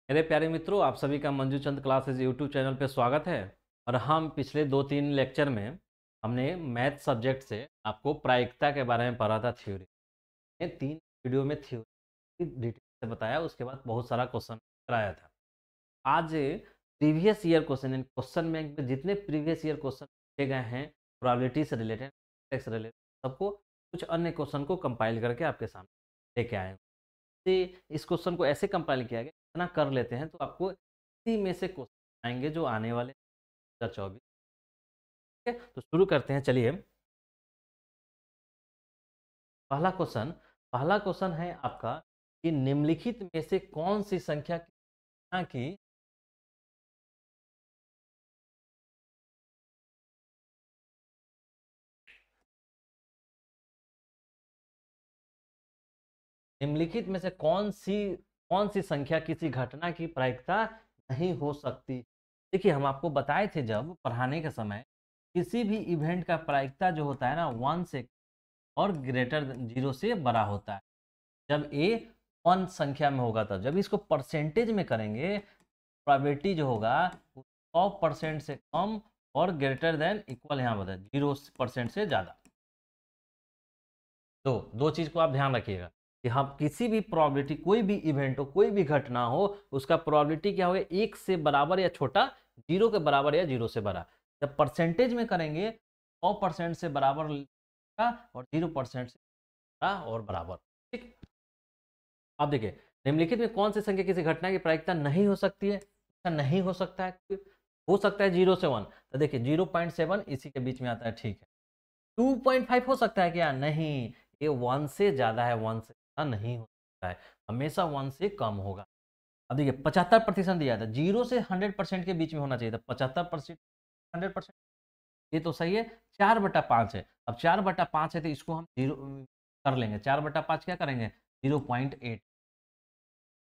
मेरे प्यारे मित्रों, आप सभी का मंजू चंद क्लासेस यूट्यूब चैनल पे स्वागत है। और हम पिछले 2-3 लेक्चर में हमने मैथ सब्जेक्ट से आपको प्रायिकता के बारे में पढ़ा था, थ्योरी। ये 3 वीडियो में थ्योरी डिटेल से बताया, उसके बाद बहुत सारा क्वेश्चन कराया था। आज previous year question, question bank में जितने प्रीवियस ईयर क्वेश्चन पूछे गए हैं प्रोबेबिलिटी से रिलेटेड, टैक्स रिलेटेड, सबको कुछ अन्य क्वेश्चन को कंपाइल करके आपके सामने लेके आए हैं। इस क्वेश्चन को ऐसे कंपाइल किया गया, इतना कर लेते हैं तो आपको इसी में से क्वेश्चन आएंगे जो आने वाले 2024। ठीक है, तो शुरू करते हैं। चलिए, पहला क्वेश्चन पहला क्वेश्चन है आपका कि निम्नलिखित में से कौन सी संख्या की निम्नलिखित में से कौन सी संख्या किसी घटना की प्रायिकता नहीं हो सकती। देखिए, हम आपको बताए थे जब पढ़ाने के समय, किसी भी इवेंट का प्रायिकता जो होता है ना, 1 से और ग्रेटर 0 से बड़ा होता है। जब ए 1 संख्या में होगा, तब जब इसको परसेंटेज में करेंगे, प्रोबेबिलिटी जो होगा 100% से कम और ग्रेटर देन इक्वल, यहाँ बता 0% से ज़्यादा। तो दो चीज़ को आप ध्यान रखिएगा कि हम किसी भी प्रोबेबिलिटी, कोई भी इवेंट हो, कोई भी घटना हो, उसका प्रोबेबिलिटी क्या होगा, 1 से बराबर या छोटा, 0 के बराबर या 0 से बड़ा। जब परसेंटेज में करेंगे 100% से बराबर और 0% से बड़ा और बराबर। ठीक। अब देखिए, निम्नलिखित में कौन सी संख्या किसी घटना की प्रायिकता नहीं हो सकती है। ऐसा नहीं हो सकता है, हो सकता है 0 से 1। तो देखिए 0.7 इसी के बीच में आता है, ठीक है। 2.5 हो सकता है क्या? नहीं, ये 1 से ज़्यादा है, 1 से ज़्यादा नहीं हो सकता है, हमेशा 1 से कम होगा। अब देखिए 75% दिया था, 0 से 100% के बीच में होना चाहिए था। 75% 100%, ये तो सही है। 4/5 है। अब 4/5 है तो इसको हम 0 कर लेंगे। 4/5 क्या करेंगे? 0.8।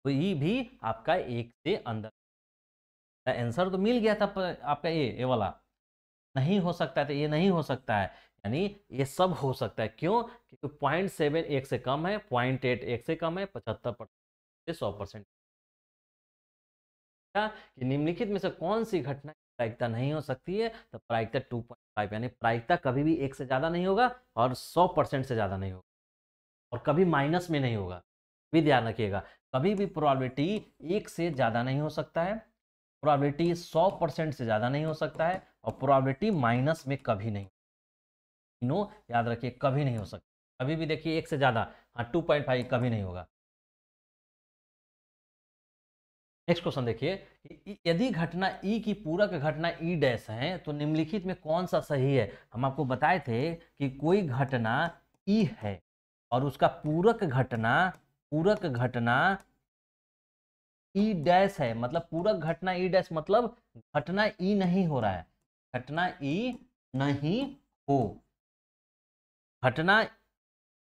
तो ये भी आपका 1 से अंदर। आंसर तो मिल गया था आपका ये वाला नहीं हो सकता है, तो ये नहीं हो सकता है, यानी ये सब हो सकता है। क्यों? क्योंकि 0.7 1 से कम है, 0.8 1 से कम है, 75% से 100%। कि निम्नलिखित में से कौन सी घटना की प्रायिकता नहीं हो सकती है? तो प्रायिकता 2.5, यानी प्रायिकता कभी भी 1 से ज़्यादा नहीं होगा और 100% से ज़्यादा नहीं होगा, और कभी माइनस में नहीं होगा। भी ध्यान रखिएगा, कभी भी प्रोबेबिलिटी 1 से ज़्यादा नहीं हो सकता है, प्रोबेबिलिटी 100% से ज़्यादा नहीं हो सकता है, और प्रोबेबिलिटी माइनस में कभी नहीं। तीनों याद रखिए, कभी नहीं हो सकता। कभी भी देखिए 1 से ज़्यादा, हाँ 2.5 कभी नहीं होगा। नेक्स्ट क्वेश्चन देखिए, यदि घटना ई की पूरक घटना ई डैश है तो निम्नलिखित में कौन सा सही है। हम आपको बताए थे कि कोई घटना ई है और उसका पूरक घटना ई डैश है, मतलब पूरक घटना ई डैश, मतलब घटना ई नहीं हो रहा है, घटना ई नहीं हो, घटना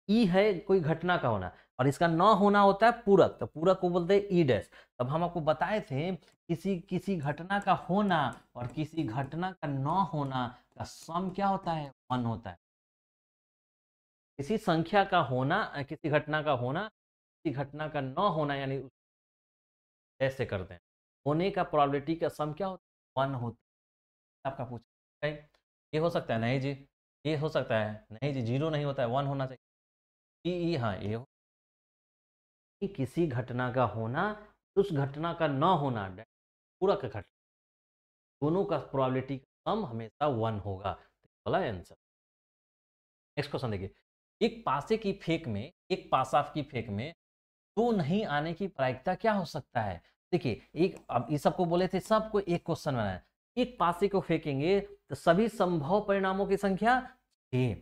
ई है कोई घटना का होना, और इसका न होना होता है पूरक, तो पूरक को बोलते हैं ई डैश। तब हम आपको बताए थे किसी किसी घटना का होना और किसी घटना का न होना का सम क्या होता है? 1 होता है। किसी संख्या का होना, किसी घटना का होना, किसी घटना का न होना, यानी ऐसे करते हैं, होने का प्रोबेबिलिटी का सम क्या होता है? 1 होता है। आपका पूछा ये हो सकता है? नहीं जी। ये हो सकता है? नहीं जी, 0 नहीं होता है, 1 होना चाहिए। ई हाँ, ये कि किसी घटना का होना, उस घटना का न होना, पूरक घटना, दोनों का प्रोबेबिलिटी का सम हमेशा 1 होगा। तो वाला आंसर। नेक्स्ट क्वेश्चन देखिए, एक पासा की फेंक में दो नहीं आने की प्रायिकता क्या हो सकता है। देखिए, एक, अब ये सबको बोले थे, सबको एक क्वेश्चन बनाया। एक पासे को फेंकेंगे तो सभी संभव परिणामों की संख्या 6,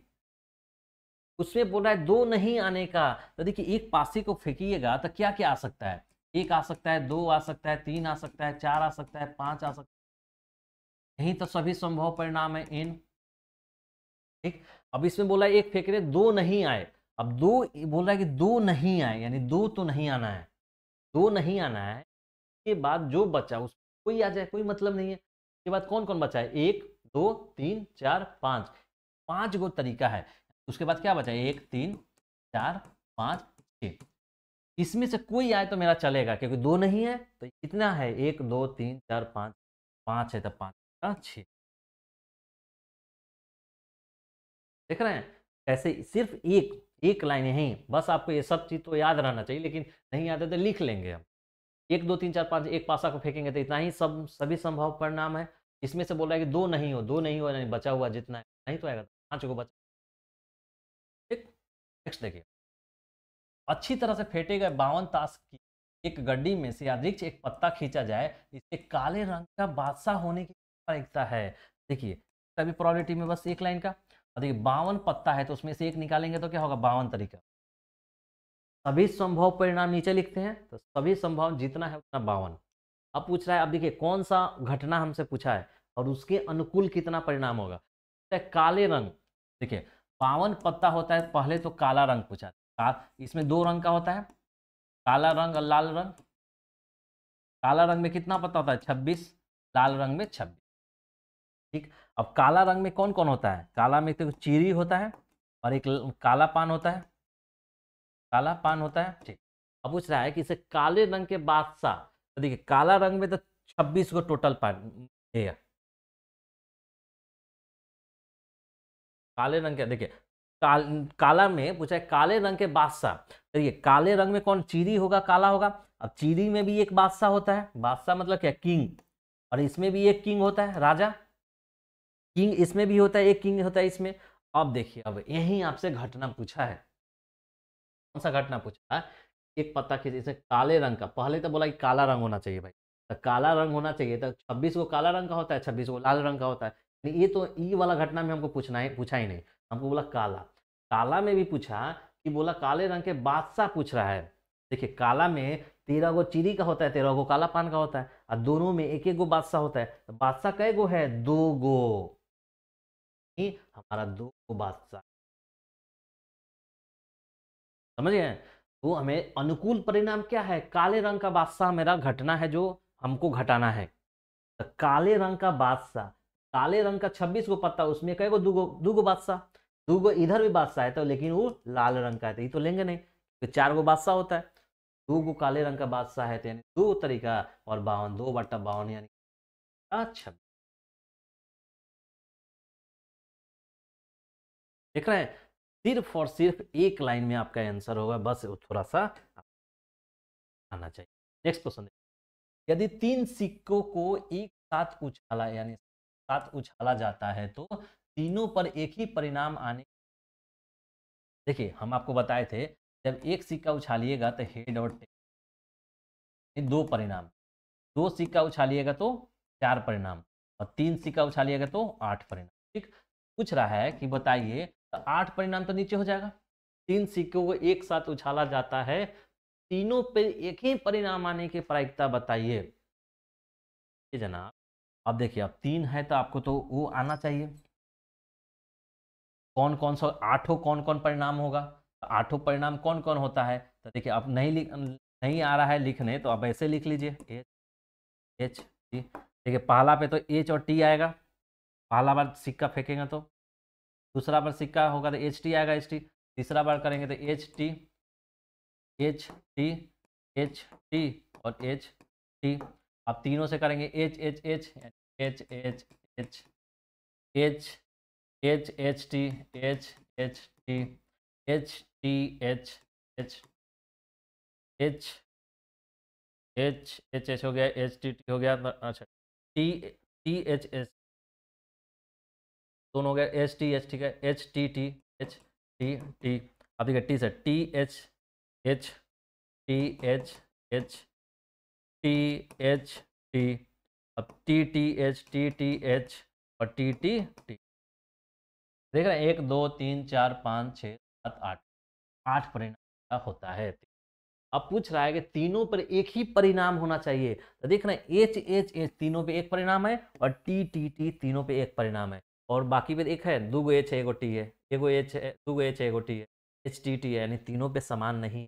उसमें बोल रहा है दो नहीं आने का। तो देखिए, एक पासे को फेंकिएगा तो क्या क्या आ सकता है? एक आ सकता है, दो आ सकता है, तीन आ सकता है, चार आ सकता है, पांच आ सकता है। यही तो सभी संभव परिणाम है इन। ठीक। अब इसमें बोला है एक फेंक रहे, दो नहीं आए। अब दो बोल रहा है कि दो नहीं आए, यानी दो तो नहीं आना है, दो नहीं आना है। के बाद जो बचा उस कोई आ जाए, कोई मतलब नहीं है। उसके बाद कौन कौन बचा है? एक, दो, तीन, चार, पांच, 5 गो तरीका है। उसके बाद क्या बचा? एक, तीन, चार, पांच, छह। इसमें से कोई आए तो मेरा चलेगा, क्योंकि 2 नहीं है तो कितना है, 1 2 3 4 5, 5 है तो 5 का 6। देख रहे हैं ऐसे सिर्फ एक लाइन यहीं, बस आपको ये सब चीज़ तो याद रहना चाहिए, लेकिन नहीं याद है तो लिख लेंगे हम। 1 2 3 4 5, एक पासा को फेंकेंगे तो इतना ही सब सभी संभव परिणाम है। इसमें से बोल रहा है कि 2 नहीं हो, 2 नहीं हो, नहीं बचा हुआ जितना है नहीं तो आएगा, 5 को बचा। ठीक, नेक्स्ट देखिए, अच्छी तरह से फेंटे गए 52 ताश की एक गड्डी में से अधिक एक पत्ता खींचा जाए, इसके काले रंग का बादशाह होने की प्रायिकता है। देखिए सभी प्रोबेबिलिटी में बस एक लाइन का, और देखिए 52 पत्ता है तो उसमें से एक निकालेंगे तो क्या होगा, 52 तरीका। सभी संभव परिणाम नीचे लिखते हैं, तो सभी संभव जितना है उतना 52। अब पूछ रहा है, अब देखिए कौन सा घटना हमसे पूछा है और उसके अनुकूल कितना परिणाम होगा। काले रंग, देखिए 52 पत्ता होता है, पहले तो काला रंग पूछा है, इसमें 2 रंग का होता है, काला रंग और लाल रंग। काला रंग में कितना पत्ता होता है, 26, लाल रंग में 26। ठीक, अब काला रंग में कौन कौन होता है, काला में तो चीरी होता है और एक काला पान होता है, काला पान होता है। ठीक, अब पूछ रहा है कि इसे काले रंग के बादशाह, तो देखिए काला रंग में तो 26 को टोटल पान है, काले रंग के देखिए काला में पूछा है काले रंग के बादशाह, देखिए काले रंग में कौन, चीरी होगा, काला होगा। अब चीरी में भी एक बादशाह होता है, बादशाह मतलब क्या, किंग, और इसमें भी एक किंग होता है, राजा। किंग इसमें भी होता है, एक किंग होता है इसमें। अब देखिए अब यही आपसे घटना पूछा है, कौन सा घटना पूछा है, एक पत्ता के जैसे काले रंग का, पहले तो बोला कि काला रंग होना चाहिए भाई, तो काला रंग होना चाहिए, तो 26 को काला रंग का होता है, 26 को लाल रंग का होता है। ये तो ई वाला घटना में हमको पूछा ही नहीं, हमको बोला काला। काला में भी पूछा कि बोला काले रंग के बादशाह पूछ रहा है। देखिए काला में 13 गो चीरी का होता है, 13 गो काला पान का होता है, और दोनों में एक एक गो बादशाह होता है। तो बादशाह कै गो है, 2 गो, हमारा 2 गो बादशाह, समझ गए। तो हमें अनुकूल परिणाम क्या है, काले रंग का बादशाह मेरा घटना है जो हमको घटाना है। तो काले रंग का बादशाह, काले रंग का 26 गो पत्ता, उसमें कई गो, दो गो बादशाह, 2 गो इधर भी बादशाह है तो, लेकिन वो लाल रंग का है तो ये तो लेंगे नहीं, तो 4 गो बादशाह होता है, 2 गो काले रंग का बादशाह है तो यानी 2 तरीका, और 52, 2/52 यानी अच्छा। देख रहे हैं, सिर्फ और सिर्फ एक लाइन में आपका आंसर होगा, बस थोड़ा सा आना चाहिए। नेक्स्ट क्वेश्चन, यदि 3 सिक्कों को एक साथ उछाला, यानी साथ उछाला जाता है तो तीनों पर एक ही परिणाम आने, देखिए हम आपको बताए थे जब एक सिक्का उछालिएगा तो हेड और टेल, ये 2 परिणाम, 2 सिक्का उछालिएगा तो 4 परिणाम, और 3 सिक्का उछालिएगा तो 8 परिणाम। ठीक, पूछ रहा है कि बताइए, तो 8 परिणाम तो नीचे हो जाएगा, 3 सिक्कों को एक साथ उछाला जाता है, तीनों पे एक ही परिणाम आने की प्रायिकता बताइए। ये जनाब, अब देखिए अब 3 है तो आपको तो वो आना चाहिए, कौन कौन सा आठों कौन कौन परिणाम होगा, तो आठों परिणाम कौन कौन होता है, तो देखिए अब नहीं आ रहा है लिखने, तो आप ऐसे लिख लीजिए, एच एच टी। देखिए पहला पे तो एच और टी आएगा, पहला बार सिक्का फेंकेंगे तो, दूसरा बार सिक्का होगा तो एच टी आएगा, एच टी, तीसरा बार करेंगे तो H T, H T, H T और एच टी। अब तीनों से करेंगे H H H H H H H H H T, H H T, H T H H H H H H हो गया, एच टी टी हो गया, अच्छा टी टी एच एच दोनों हो गया, एच टी एच, ठीक है, H T T H T T. अब देखिए टी से T H H, T H H, T H T, अब T T H, T T H और टी टी टी। देख रहे हैं 1 2 3 4 5 6 7 8, 8 परिणाम का होता है। अब पूछ रहा है कि तीनों पर एक ही परिणाम होना चाहिए, तो देख रहे हैं एच एच एच तीनों पे एक परिणाम है, और टी टी टी तीनों पे एक परिणाम है, और बाकी पे एक है, 2 गो एच है, एगो टी है, एगो एच है, 2 गो एच है, एगो टी है, एच टी टी है, यानी तीनों पे समान नहीं।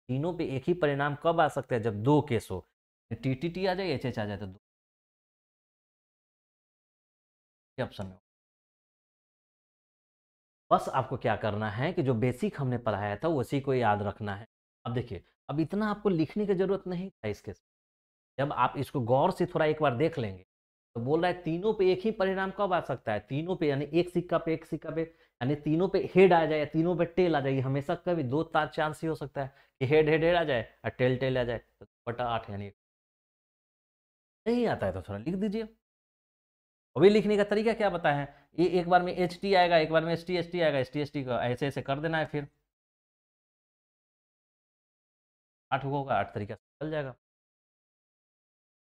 तीनों पे एक ही परिणाम कब आ सकता है, जब 2 केस हो, टी टी टी आ जाए, एच एच आ जाए, तो 2 ऑप्शन में। बस आपको क्या करना है कि जो बेसिक हमने पढ़ाया था उसी को याद रखना है। अब देखिए अब इतना आपको लिखने की जरूरत नहीं था इसके। जब आप इसको गौर से थोड़ा एक बार देख लेंगे तो बोल रहा है तीनों पे एक ही परिणाम कब आ सकता है, तीनों पे, यानी एक सिक्का पे एक सिक्का पे, यानी तीनों पे हेड आ जाए या तीनों पे टेल आ जाए, हमेशा कभी दो तार चांस ही हो सकता है कि हेड हेड हेड आ जाए और टेल टेल आ जाए, तो बटा 8 यानी नहीं आता है तो थोड़ा लिख दीजिए। अभी लिखने का तरीका क्या बताया है, ये एक बार में एच टी आएगा, एक बार में एस टी आएगा, एस टी का ऐसे ऐसे कर देना है, फिर 8 होगा, 8 तरीका से चल जाएगा।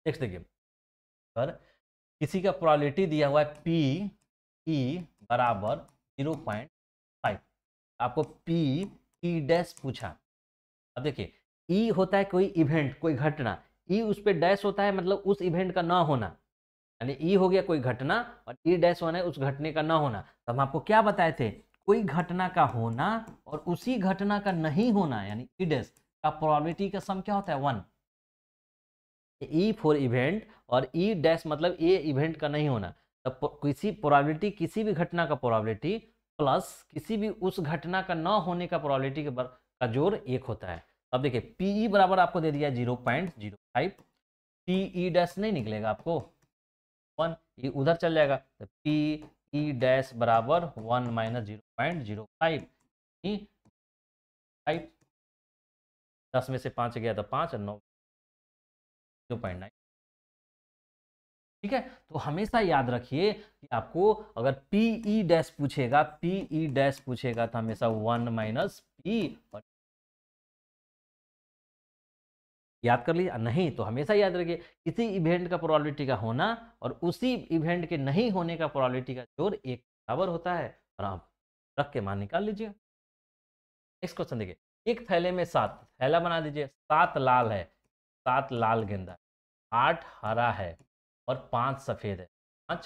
नेक्स्ट देखिए, पर किसी का प्रोबेबिलिटी दिया हुआ है पी ई बराबर 0.5, आपको पी ई डैश पूछा। अब देखिए ई होता है कोई इवेंट, कोई घटना, ई उस पर डैश होता है मतलब उस इवेंट का ना होना, यानी ई हो गया कोई घटना और ई डैश होना है उस घटने का ना होना। तो हम आपको क्या बताए थे, कोई घटना का होना और उसी घटना का नहीं होना यानी ई डैश का प्रोबेबिलिटी का सम क्या होता है 1। ई फॉर इवेंट और ई डैश मतलब ए इवेंट का नहीं होना, तब किसी प्रोबेबिलिटी, किसी भी घटना का प्रोबेबिलिटी प्लस किसी भी उस घटना का ना होने का प्रोबेबिलिटी का जोड़ 1 होता है। अब देखिए पीई बराबर आपको दे दिया 0.05, पीई डैश नहीं निकलेगा आपको 1, ये उधर चल जाएगा, तो पी ई डैश बराबर 1 माइनस 0.05, 5, 10 में से 5 गया तो 5 और 9 0.9। ठीक है, तो हमेशा याद रखिए कि आपको अगर पीई डैश पूछेगा, पीई डैश पूछेगा तो हमेशा 1 माइनस पी, और याद कर लीजिए, नहीं तो हमेशा याद रखिए किसी इवेंट का प्रोबेबिलिटी का होना और उसी इवेंट के नहीं होने का प्रोबेबिलिटी का जोड़ 1 बराबर होता है, और आप रख के मान निकाल लीजिए। नेक्स्ट क्वेश्चन देखिए, एक थैले में 7 थैला बना दीजिए, 7 लाल है, 7 लाल गेंदा, 8 हरा है और 5 सफेद है, 5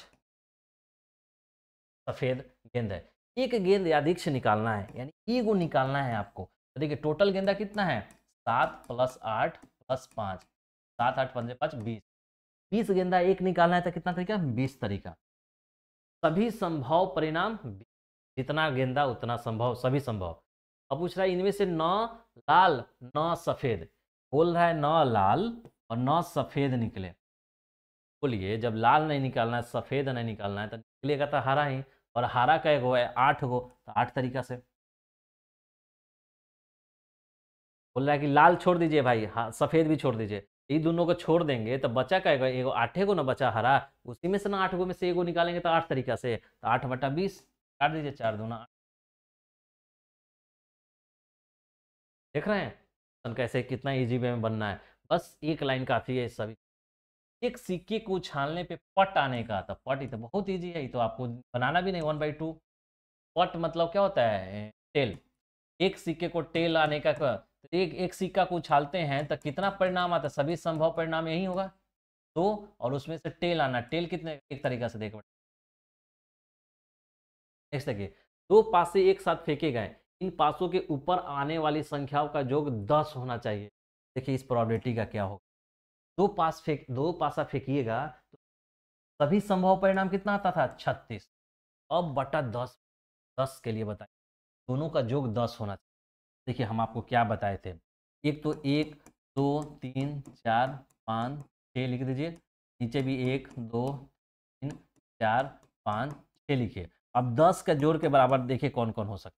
सफेद गेंद है। एक गेंद यादृक्ष निकालना है, यानी ई को निकालना है आपको। तो देखिए टोटल गेंदा कितना है, 7 प्लस 8 प्लस 5, 7 8 5 5 20, 20 गेंदा एक निकालना है तो कितना तरीका, 20 तरीका। सभी संभव परिणाम, जितना गेंदा उतना संभव, सभी संभव। अब पूछ रहा है इनमें से 9 लाल 9 सफेद, बोल रहा है 9 लाल और 9 सफेद निकले। बोलिए जब लाल नहीं निकालना है, सफेद नहीं निकालना है, तो निकलेगा तो हरा ही, और हरा का गो है 8 गो, तो 8 तरीका से। बोल रहा है कि लाल छोड़ दीजिए भाई, हाँ सफेद भी छोड़ दीजिए, ये दोनों को छोड़ देंगे तो बचा क्या, एगो 8 गो ना बचा हरा, उसी में से ना 8 गो में से एगो निकालेंगे तो 8 तरीका से, तो 8/20 काट दीजिए, 4 दूना 8। देख रहे हैं कैसे कितना इजी वे में बनना है, बस एक लाइन काफी है सभी। एक सिक्के को उछालने पे पट आने का, तो पट ही तो बहुत इजी है, ये तो आपको बनाना भी नहीं, 1/2। पट मतलब क्या होता है, टेल। एक सिक्के को टेल आने का, तो एक एक सिक्का को उछालते हैं तो कितना परिणाम आता है, सभी संभव परिणाम यही होगा 2, और उसमें से टेल आना, टेल कितने, एक तरीका से देखो। नेक्स्ट देखिए, 2 पासे एक साथ फेंके गए, इन पासों के ऊपर आने वाली संख्याओं का योग 10 होना चाहिए। देखिए इस प्रोबेबिलिटी का क्या होगा, 2 पासा फेंकिएगा तो सभी संभव परिणाम कितना आता था, 36। अब बटा 10, 10 के लिए बताइए, दोनों का योग 10 होना चाहिए। देखिए हम आपको क्या बताए थे, एक तो 1 2 3 4 5 6 लिख दीजिए, नीचे भी 1 2 3 4 5 6 लिखिए। अब 10 का जोड़ के बराबर देखिए कौन कौन हो सकता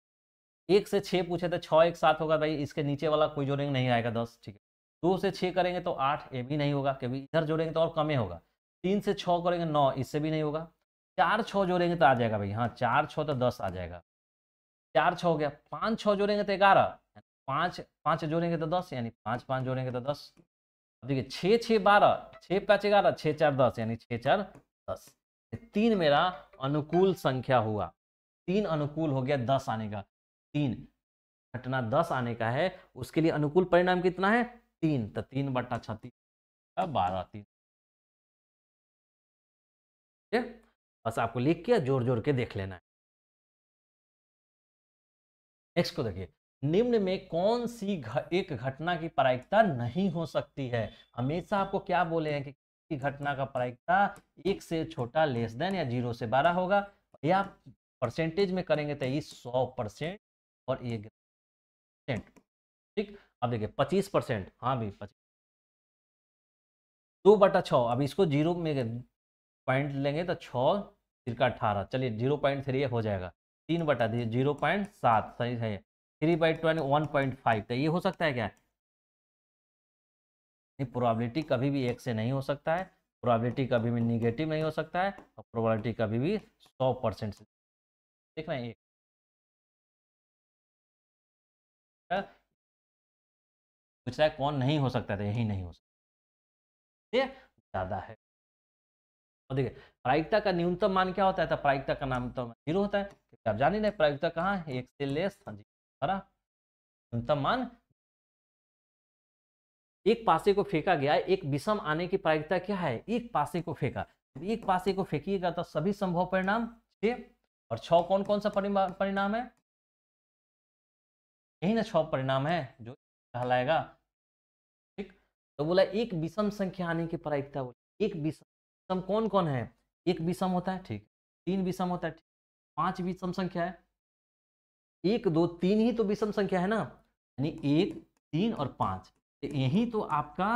है। 1 से 6 पूछे तो 6 एक साथ होगा भाई, इसके नीचे वाला कोई जोड़ेंगे नहीं आएगा 10, ठीक है। 2 से 6 करेंगे तो 8, ये भी नहीं होगा क्योंकि इधर जोड़ेंगे तो और कम ही होगा। 3 से 6 करेंगे 9, इससे भी नहीं होगा। 4 6 जोड़ेंगे तो आ जाएगा भाई, हाँ 4 6 तो 10 आ जाएगा, 4 6 हो गया। 5 6 जोड़ेंगे तो 11, 5 5 जोड़ेंगे तो 10, यानी 5 5 जोड़ेंगे तो 10। अब देखिए 6 6 12, 6 5 11, 6 4 10, यानी 6 4 10। 3 मेरा अनुकूल संख्या हुआ, 3 अनुकूल हो गया 10 आने का, 3 घटना 10 आने का है, उसके लिए अनुकूल परिणाम कितना है 3, तो 3/36 12 3। ठीक है, बस आपको लिख के जोड़ जोड़ के देख लेना है। नेक्स्ट को देखिए, निम्न में कौन सी एक घटना की प्रायिकता नहीं हो सकती है। हमेशा आपको क्या बोले हैं कि किसी घटना का प्रायिकता 1 से छोटा लेस देन या 0 से 12 होगा, या परसेंटेज में करेंगे तो ये 100% और 1%। ठीक, अब देखिए 25%, हाँ भी 25, 2/6, अब इसको जीरो में पॉइंट लेंगे तो 6 तिरका 18, चलिए 0.3 हो जाएगा, 3/, 0.7 सही है, 3/20 1.5, तो ये हो सकता है क्या? नहीं, प्रोबेबिलिटी कभी भी 1 से नहीं हो सकता है, प्रोबेबिलिटी कभी भी निगेटिव नहीं हो सकता है, और प्रोबेबिलिटी कभी भी 100% से, देख रहे हैं पूछ रहा है कौन नहीं हो सकता, था यही नहीं हो सकता, ये ज़्यादा है। और देखिए प्रायिकता का न्यूनतम मान क्या होता है? तो प्रायिकता का न्यूनतम 0 होता है, क्योंकि आप जान ही नहीं प्रायिकता कहाँ है, 1 से लेस, हाँ जी, हरा न्यूनतम मान। एक पासे को फेंका गया, एक विषम आने की प्रायिकता क्या है? एक पासे को फेंका, एक पासे को फेंकिएगा तो सभी संभव परिणाम 6, और 6 कौन कौन सा परिणाम है? यही ना 6 परिणाम है जो कहलाएगा, ठीक। तो बोला एक विषम संख्या आने की प्रायिकता, बोला एक विषम कौन कौन है? एक विषम होता है, ठीक, 3 विषम होता है, ठीक, 5 विषम संख्या है, 1 2 3 ही तो विषम संख्या है ना, यानी 1 3 और 5, यही तो आपका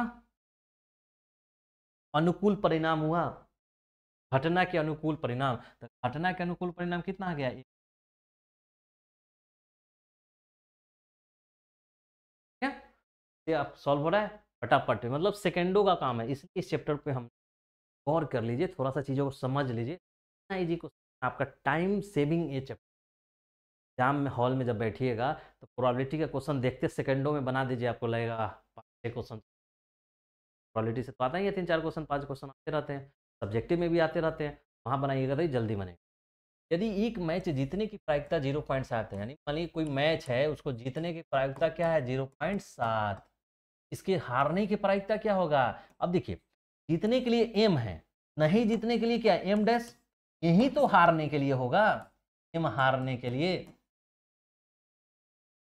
अनुकूल परिणाम हुआ, घटना के अनुकूल परिणाम। तो घटना के अनुकूल परिणाम कितना आ गया? क्या ये आप सॉल्व हो रहा है फटाफट, मतलब सेकेंडों का काम है, इसलिए इस चैप्टर पे हम गौर कर लीजिए, थोड़ा सा चीज़ों को समझ लीजिए, इतना इजी को आपका टाइम सेविंग ये चैप्टर। एग्जाम में हॉल में जब बैठिएगा तो प्रोबेबिलिटी का क्वेश्चन देखते सेकंडों में बना दीजिए, आपको लगेगा 5-6 क्वेश्चन, प्रोबेबिलिटी से तो आता ही है, 3-4 क्वेश्चन 5 क्वेश्चन आते रहते हैं, सब्जेक्टिव में भी आते रहते हैं, वहाँ बनाइएगा तो जल्दी बनेगा। यदि एक मैच जीतने की प्रायिकता 0.7 है, यानी मान लीजिए कोई मैच है, उसको जीतने की प्रायिकता क्या है? 0.7, इसके हारने की प्रायिकता क्या होगा? अब देखिए जीतने के लिए एम है, नहीं जीतने के लिए क्या? एम डैश, यही तो हारने के लिए होगा, एम हारने के लिए,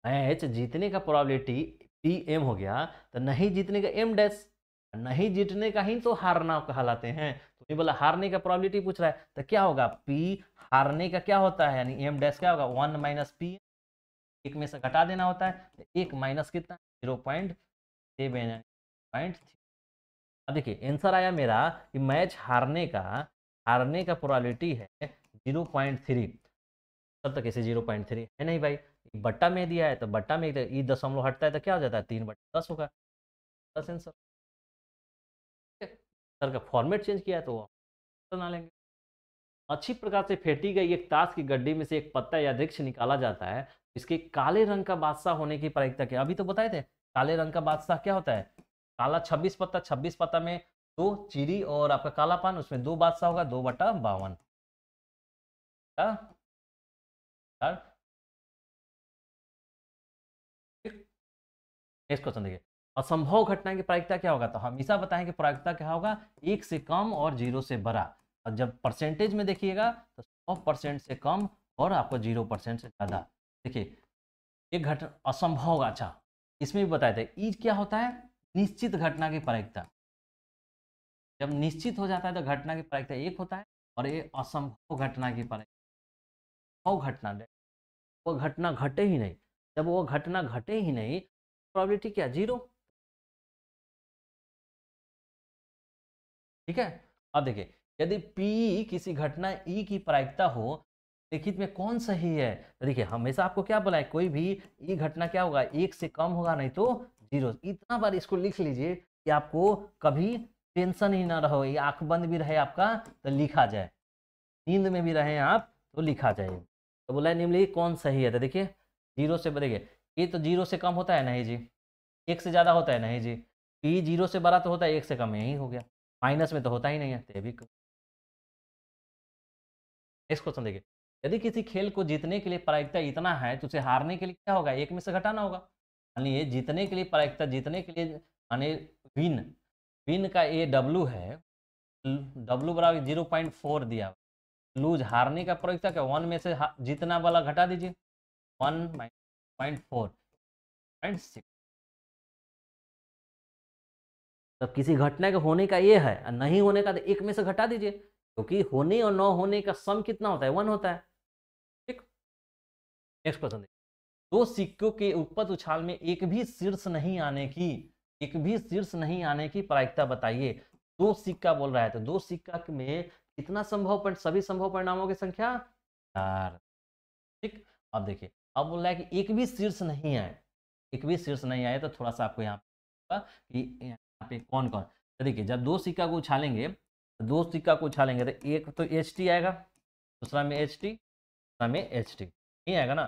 मैच जीतने का प्रोबेबिलिटी पी एम हो गया, तो नहीं जीतने का एम डैश, नहीं जीतने का ही तो हारना कहलाते हैं, तो ये बोला हारने का प्रोबेबिलिटी पूछ रहा है, तो क्या होगा? पी हारने का क्या होता है, यानी एम डैश क्या होगा? 1 माइनस पी, एक में से घटा देना होता है, तो एक माइनस कितना? 0.7, अब देखिए आंसर आया मेरा कि मैच हारने का प्रोबेबिलिटी है 0.3, तब तक ऐसे 0.3 है नहीं भाई, बट्टा में दिया है तो बट्टा में ई दशमलव हटता है तो क्या हो जाता है? 3/10 होगा, 10 आंसर। सर का फॉर्मेट चेंज किया है तो वो बना लेंगे। अच्छी प्रकार से फेंटी गई एक ताश की गड्डी में से एक पत्ता या वृक्ष निकाला जाता है, इसके काले रंग का बादशाह होने की प्रायिकता क्या? अभी तो बताए थे काले रंग का बादशाह क्या होता है? काला 26 पत्ता, 26 पत्ता में 2 चीरी और आपका काला पान, उसमें 2 बादशाह होगा, 2/52। नेक्स्ट क्वेश्चन देखिए, असंभव घटना की प्रायिकता क्या होगा? तो हमेशा बताएं कि प्रायिकता क्या होगा? 1 से कम और 0 से बड़ा, और जब परसेंटेज में देखिएगा तो 100% से कम और आपको 0% से ज़्यादा। देखिए एक घटना असंभव, अच्छा इसमें भी बताए थे ई क्या होता है? निश्चित घटना की प्रायिकता, जब निश्चित हो जाता है तो घटना की प्रायिकता 1 होता है, और ये असंभव घटना की प्रायिकता, वो घटना वो घटना घटे ही नहीं, जब वो घटना घटे ही नहीं, प्रोबेबिलिटी क्या? 0, ठीक है। अब देखिए यदि P किसी घटना E की प्रायिकता हो, लिखित में कौन सही है? तो देखिए हमेशा आपको क्या बोला है, कोई भी E घटना क्या होगा? 1 से कम होगा, नहीं तो 0। इतना बार इसको लिख लीजिए कि आपको कभी टेंशन ही ना रहो, ये आंख बंद भी रहे आपका तो लिखा जाए, नींद में भी रहे आप तो लिखा जाए। तो बोला है निम्नलिखित कौन सही है? तो देखिए 0 से देखिए ये तो 0 से कम होता है, नहीं जी। 1 से ज़्यादा होता है, नहीं जी। P 0 से बड़ा तो होता है, 1 से कम, यही हो गया। माइनस में तो होता ही नहीं है, तो ये भी। नेक्स्ट क्वेश्चन देखिए, यदि किसी खेल को जीतने के लिए प्रायिकता इतना है तो उसे हारने के लिए क्या होगा? 1 में से घटाना होगा, यानी जीतने के लिए प्रायिकता, जीतने के लिए यानी विन, विन का ये डब्लू है, डब्लू बराबर 0.4 दिया, लूज हारने का प्रायिकता क्या? 1 में से जीतना वाला घटा दीजिए, 1 -0.4 0.6, तब किसी घटना के होने का ये है और नहीं होने का तो 1 में से घटा दीजिए, क्योंकि होने और न होने का सम कितना होता है? 1 होता है, ठीक। नेक्स्ट क्वेश्चन देखिए, दो सिक्कों के उपज उछाल में एक भी शीर्ष नहीं आने की प्रायिकता बताइए। दो सिक्का बोल रहा है, तो दो सिक्का में कितना संभव सभी संभव परिणामों की संख्या 4। ठीक, अब देखिए, अब बोल रहा है कि एक भी शीर्ष नहीं आए, तो थोड़ा सा आपको यहाँ पे कि यहाँ पे कौन कौन, तो देखिए जब दो सिक्का को उछालेंगे तो एक तो HT आएगा, दूसरा में HT, दूसरा में HT नहीं आएगा ना।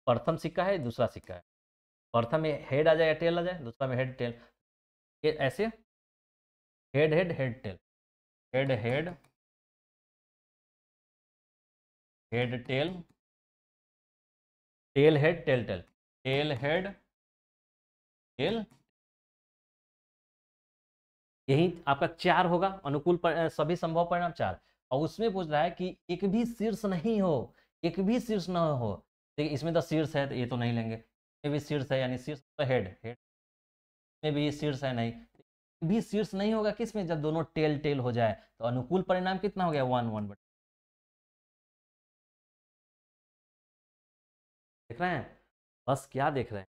प्रथम सिक्का है, दूसरा सिक्का है, प्रथम में हेड आ जाएगा, टेल आ जाए, दूसरा में हेड टेल, ये ऐसे head head head tail, head head head tail, tail head tail tail, tail head tail, यही आपका 4 होगा अनुकूल सभी संभव परिणाम 4। और उसमें पूछ रहा है कि एक भी शीर्ष नहीं हो, एक भी शीर्ष न हो। देखिए इसमें तो शीर्ष है, तो ये तो नहीं लेंगे, इसमें भी शीर्ष है, यानी शीर्ष तो हेड हेड में भी शीर्ष है नहीं, भी शीर्ष नहीं होगा किसमें, जब दोनों टेल टेल हो जाए, तो अनुकूल परिणाम कितना हो गया 1 1 बट, देख रहे हैं, बस क्या देख रहे हैं,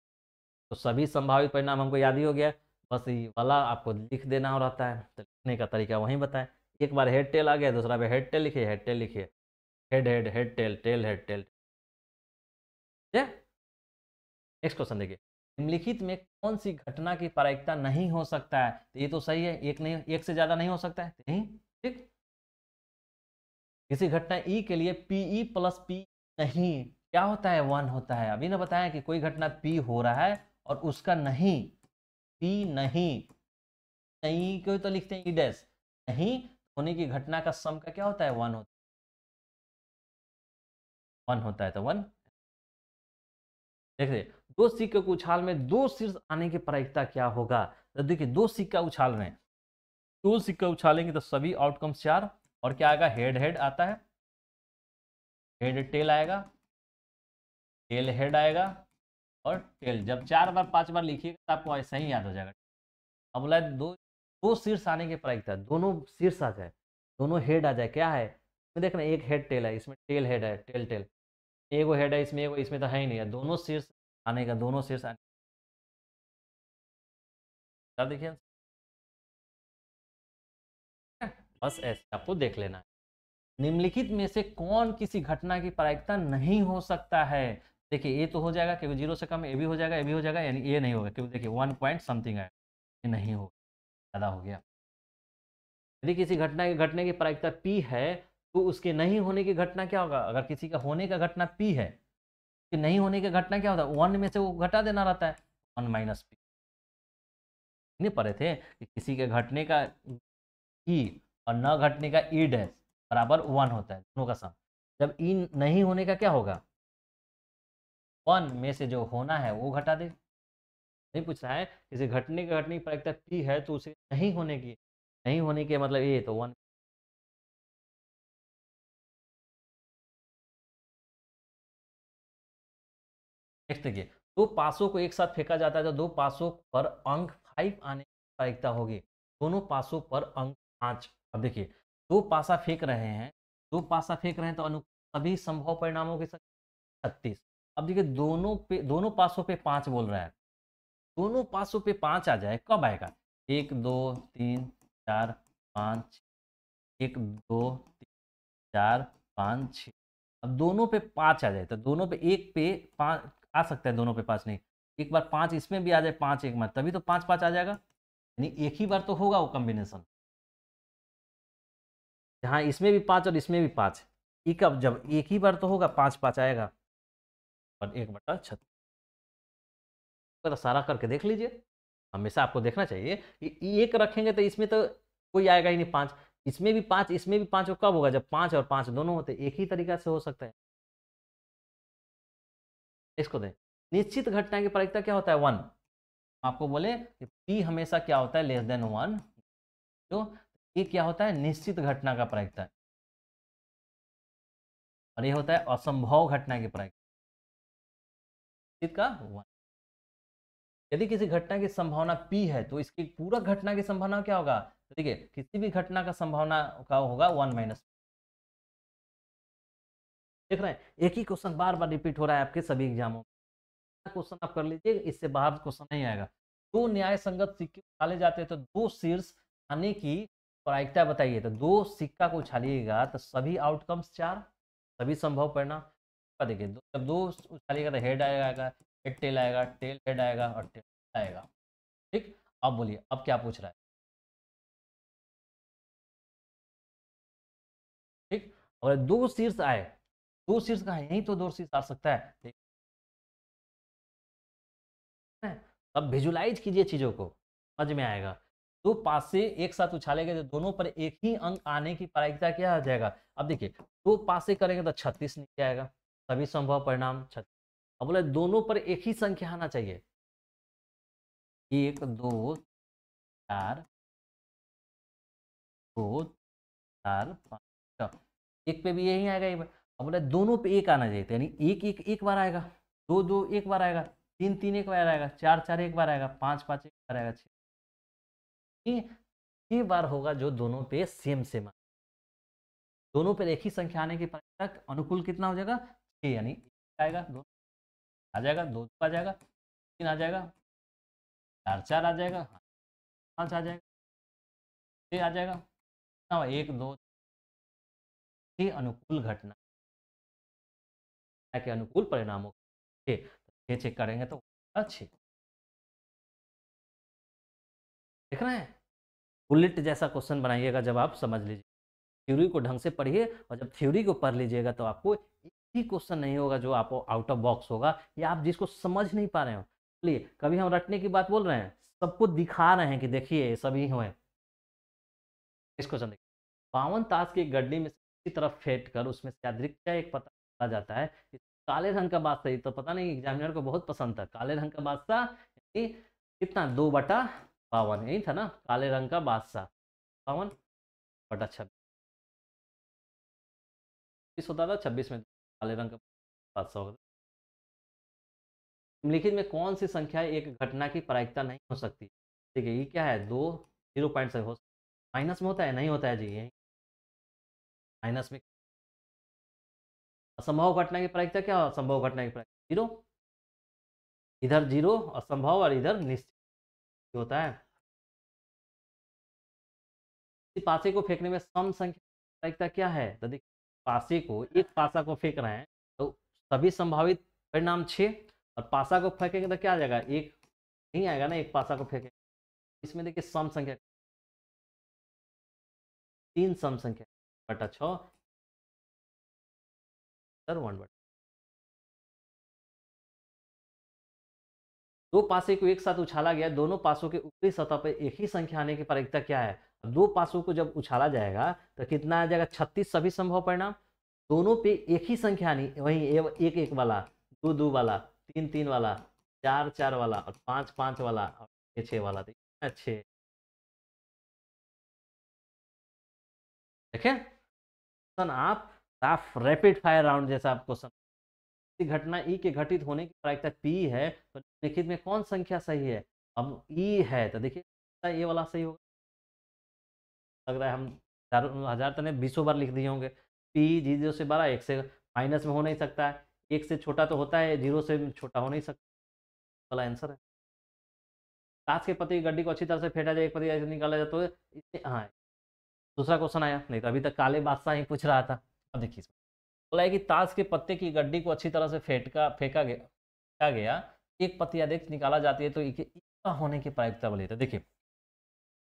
तो सभी संभावित परिणाम हमको याद ही हो गया, बस ये वाला आपको लिख देना हो रहता है, तो लिखने का तरीका वहीं बताएं। एक बार हेड टेल आ गया, दूसरा पे हेड टेल लिखिए, हेड टेल लिखिए, head head head tail tail head tell. Next question देखिए, निम्नलिखित में कौन सी घटना की प्रायिकता नहीं हो सकता है, तो ये तो सही है, एक नहीं, एक से ज्यादा नहीं हो सकता है, नहीं ठीक। किसी घटना ई के लिए पीई प्लस पी नहीं क्या होता है, 1 होता है। अभी ना बताया कि कोई घटना पी हो रहा है और उसका नहीं, पी नहीं, नहीं कोई तो लिखते हैं ई डैश, नहीं होने की घटना का सम का क्या होता है, 1 होता है, तो 1। देखिए दो सिक्के को उछाल में दो शीर्ष आने की प्रायिकता क्या होगा, तो देखिए दो सिक्का उछाल रहे हैं, दो सिक्का उछालेंगे तो सभी आउटकम्स 4, और क्या आएगा, हेड हेड आता है, हेड टेल आएगा, टेल हेड आएगा, और टेल जब 4 बार 5 बार लिखिएगा तो आपको ऐसा ही याद हो जाएगा। अब बोला है दो दो शीर्ष आने की प्रायिकता, दोनों शीर्ष आ जाए, दोनों हेड आ जाए, क्या है, इसमें देख रहे हैं एक हेड टेल है, इसमें टेल हेड है, टेल टेल, एगो हेड है इसमें, एगो इसमें तो है ही नहीं है, दोनों शीर्ष आने का, दोनों शीर्ष आने का, देखिए बस ऐसे आपको देख लेना है। निम्नलिखित में से कौन किसी घटना की प्रायिकता नहीं हो सकता है, देखिए ये तो हो जाएगा क्योंकि 0 से कम, ये भी हो जाएगा, ये भी हो जाएगा, यानी ये नहीं होगा क्योंकि देखिए 1 पॉइंट समथिंग आएगा, ये नहीं होगा, ज़्यादा हो गया। यदि किसी घटना के घटने की प्रायिकता P है, तो उसके नहीं होने की घटना क्या होगा, अगर किसी का होने का घटना P है, कि नहीं होने की घटना क्या होता है, 1 में से वो घटा देना रहता है, 1 माइनस पी। नहीं पढ़े थे कि किसी के घटने का ई और न घटने का ई डैश बराबर 1 होता है, दोनों का सम। जब ई नहीं होने का क्या होगा, 1 में से जो होना है वो घटा दे। नहीं पूछ रहा है किसी घटने की प्रायिकता P है, तो उसे नहीं होने के मतलब ये तो 1। नेक्स्ट देखिए, दो पासों को एक साथ फेंका जाता है तो दो पासों पर अंक 5 आने की प्रायिकता होगी, दोनों पासों पर अंक 5। अब देखिए दो पासा फेंक रहे हैं, तो सभी संभव परिणामों के साथ 36। अब देखिए दोनों पासों पे 5 बोल रहा है, दोनों पासों पे 5 आ जाए कब आएगा, 1 2 3 4 5, 1 2 3 4 5 6। अब दोनों पे 5 आ जाए, तो दोनों पे एक पे 5 आ सकता है, दोनों पे 5 नहीं, एक बार 5 इसमें भी आ जाए, 5 एक बार, तभी तो 5 5 आ जाएगा, यानी एक ही बार तो होगा वो कॉम्बिनेशन, जहाँ इसमें भी 5 और इसमें भी 5, एक अब जब एक ही बार तो होगा 5 5 आएगा, और 1/36 तो सारा करके देख लीजिए। हमेशा आपको देखना चाहिए कि एक रखेंगे तो इसमें तो कोई आएगा ही नहीं 5, इसमें भी 5 इसमें भी 5, कब होगा, जब 5 और 5 दोनों होते, एक ही तरीका से हो सकता है। इसको दें, निश्चित घटना की प्रायिकता क्या होता है, 1। आपको बोले कि P हमेशा क्या होता है, लेस देन 1, तो ये क्या होता है, निश्चित घटना का प्रायिकता है, और ये होता है असंभव घटना की प्रायिकता, निश्चित का 1। यदि किसी घटना की संभावना P है, तो इसकी पूरा घटना की संभावना क्या होगा, तो देखिए किसी भी घटना का संभावना का होगा 1 माइनस। देख रहे हैं एक ही क्वेश्चन बार बार रिपीट हो रहा है आपके सभी एग्जामों में, क्वेश्चन आप कर लीजिए, इससे बाहर क्वेश्चन नहीं आएगा। दो न्याय संगत सिक्के उछाले जाते हैं तो दो शीर्ष आने की प्रायिकता बताइए। तो दो सिक्का को उछालिएगा तो सभी आउटकम्स 4, सभी संभव परिणाम। देखिए जब दो उछालिएगा तो हेड आएगा, हेड टेल आएगा, टेल हेड आएगा और टेल आएगा। ठीक, अब बोलिए अब क्या पूछ रहा है। ठीक, और दो शीर्ष आए, दो शीर्ष का है यही तो दो शीर्ष आ सकता है। ठीक है, अब विजुलाइज कीजिए चीजों को, समझ में आएगा। दो पासे एक साथ उछालेंगे तो दोनों पर एक ही अंक आने की प्रायिकता क्या आ जाएगा। अब देखिए दो पासे करेंगे तो 36 नीचे आएगा, सभी संभव परिणाम 36। अब बोले दोनों पर एक ही संख्या आना चाहिए, 1 2 4 2 4 5। एक पे भी यही आएगा एक बार। अब बोले दोनों पे एक आना चाहिए, तो यानी एक एक एक बार आएगा, दो दो एक बार आएगा, तीन तीन एक बार आएगा, चार चार एक बार आएगा, पांच पांच एक बार आएगा, छह छह बार होगा जो दोनों पे सेम सेम। दोनों पे एक ही संख्या आने के पश्चात अनुकूल कितना हो जाएगा 6, यानी एक आएगा, दो आ जाएगा, दो दो आ जाएगा, तीन आ जाएगा, चार चार आ जाएगा, पाँच आ जाएगा, छः आ जाएगा। कितना हुआ? एक दो छः अनुकूल घटना के अनुकूल परिणामों छः चेक करेंगे तो अच्छे देख रहे हैं। बुलेट जैसा क्वेश्चन बनाइएगा जब आप समझ लीजिए, थ्योरी को ढंग से पढ़िए, और जब थ्योरी को पढ़ लीजिएगा तो आपको एक ही क्वेश्चन नहीं होगा जो आपको आउट ऑफ बॉक्स होगा या आप जिसको समझ नहीं पा रहे हो। चलिए कभी हम रटने की बात बोल रहे हैं, सबको दिखा रहे हैं कि देखिए सभी हुए। इस क्वेश्चन देखिए, 52 ताश की गड्डी में किसी तरफ फेंट कर उसमें से अदृश्य एक पता चला जाता है। इस काले रंग का बादशाह, ये तो पता नहीं एग्जामिनर को बहुत पसंद था काले रंग का बादशाह, यानी कितना 2/52 यही था ना, काले रंग का बादशाह 52/26 होता था, 26 में काले रंग का बादशाह होता। निम्नलिखित में कौन सी संख्या एक घटना की प्रायिकता नहीं हो सकती। देखिए ये क्या है, दो 0 से हो, माइनस में होता है नहीं होता है जी, यही माइनस में। असंभव घटना की प्रायिकता क्या हो, संभव घटना की प्रायिकता 0, इधर 0 असंभव और इधर निश्चित होता है। पासे को फेंकने में सम संख्या प्रायिकता क्या है, तो देखिए पासे को एक पासा को फेंक रहे हैं तो सभी संभावित परिणाम 6, और पासा को फेंकेंगे तो क्या आ जाएगा, एक नहीं आएगा ना, एक पासा को फेंके। इसमें देखिए सम संख्या 3 सम संख्या बटा 6 1/। दो पासे को एक साथ उछाला गया, दोनों पासों के ऊपरी सतह पर एक ही संख्या आने की प्रायिकता क्या है। दो पासों को जब उछाला जाएगा तो कितना आ जाएगा 36 सभी संभव परिणाम। दोनों पे एक ही संख्या आनी, वही एक एक वाला, दो दो वाला, तीन तीन वाला, चार चार वाला और पांच पांच वाला और छः छः वाला। अच्छे देखें क्वेश्चन, आप साफ रैपिड फायर राउंड जैसा आप क्वेश्चन। घटना ई के घटित होने की प्रायिकता पी है तो निम्नलिखित में कौन संख्या सही है। अब ई है तो देखिए ये वाला सही होगा, लग रहा है हम हजार तो नहीं 20 बार लिख दिए होंगे। पी 0 से 12, एक से माइनस में हो नहीं सकता है, एक से छोटा तो होता है, 0 से छोटा हो नहीं सकता, वाला आंसर है। कांच के पत्ते की गड्डी को अच्छी तरह से फेंटा जाए, एक पत्ती ऐसे निकाला जाए तो इससे हाँ दूसरा क्वेश्चन आया नहीं, तो अभी तक काले बादशाह ही पूछ रहा था। अब देखिए बोला है कि ताश के पत्ते की गड्डी को अच्छी तरह से फेंका गया, एक पत्ती अधिक निकाला जाती है तो इक्का होने की प्रायिकता बोली। तो देखिए